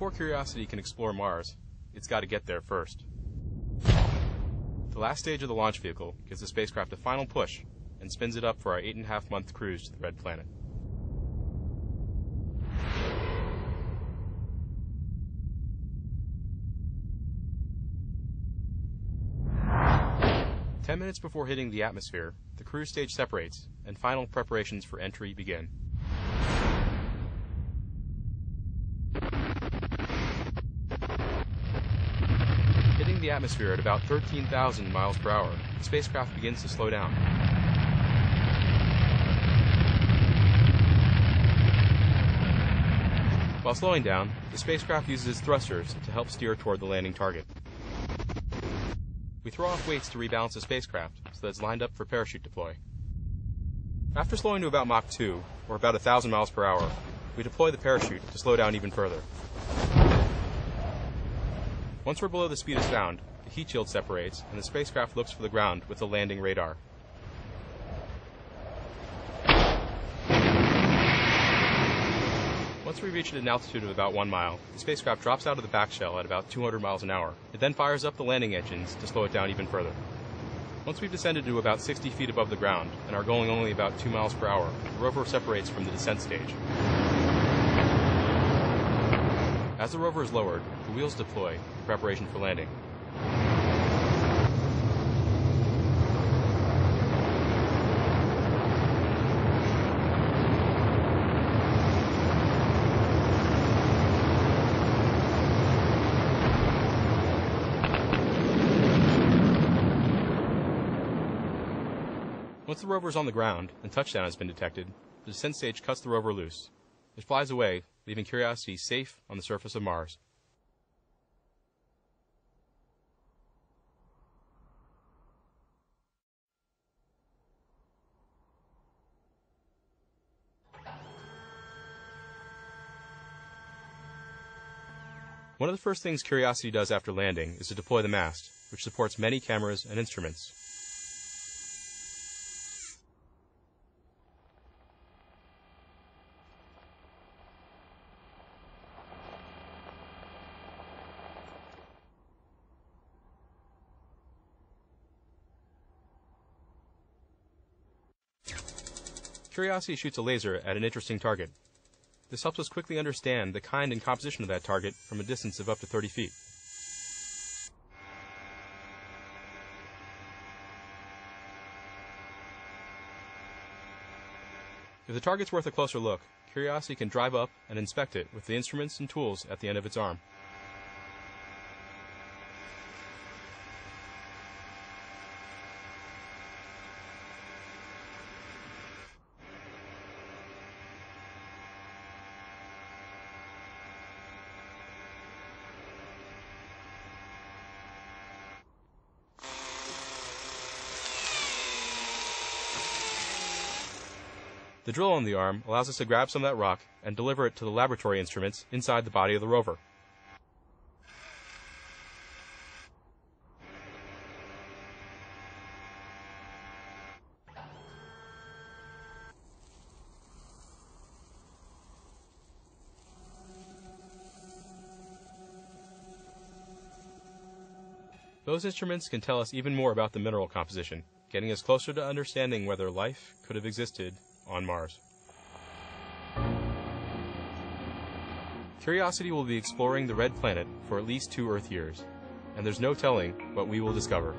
Before Curiosity can explore Mars, it's got to get there first. The last stage of the launch vehicle gives the spacecraft a final push and spins it up for our 8.5-month cruise to the Red Planet. Ten minutes before hitting the atmosphere, the cruise stage separates, and final preparations for entry begin. Hitting the atmosphere at about 13,000 miles per hour, the spacecraft begins to slow down. While slowing down, the spacecraft uses its thrusters to help steer toward the landing target. We throw off weights to rebalance the spacecraft so that it's lined up for parachute deploy. After slowing to about Mach 2, or about 1,000 miles per hour, we deploy the parachute to slow down even further. Once we're below the speed of sound, the heat shield separates and the spacecraft looks for the ground with the landing radar. Once we reach an altitude of about 1 mile, the spacecraft drops out of the back shell at about 200 miles an hour. It then fires up the landing engines to slow it down even further. Once we've descended to about 60 feet above the ground and are going only about 2 miles per hour, the rover separates from the descent stage. As the rover is lowered, the wheels deploy in preparation for landing. Once the rover is on the ground and touchdown has been detected, the descent stage cuts the rover loose. It flies away, leaving Curiosity safe on the surface of Mars. One of the first things Curiosity does after landing is to deploy the mast, which supports many cameras and instruments. Curiosity shoots a laser at an interesting target. This helps us quickly understand the kind and composition of that target from a distance of up to 30 feet. If the target's worth a closer look, Curiosity can drive up and inspect it with the instruments and tools at the end of its arm. The drill on the arm allows us to grab some of that rock and deliver it to the laboratory instruments inside the body of the rover. Those instruments can tell us even more about the mineral composition, getting us closer to understanding whether life could have existed on Mars. Curiosity will be exploring the Red Planet for at least 2 Earth years, and there's no telling what we will discover.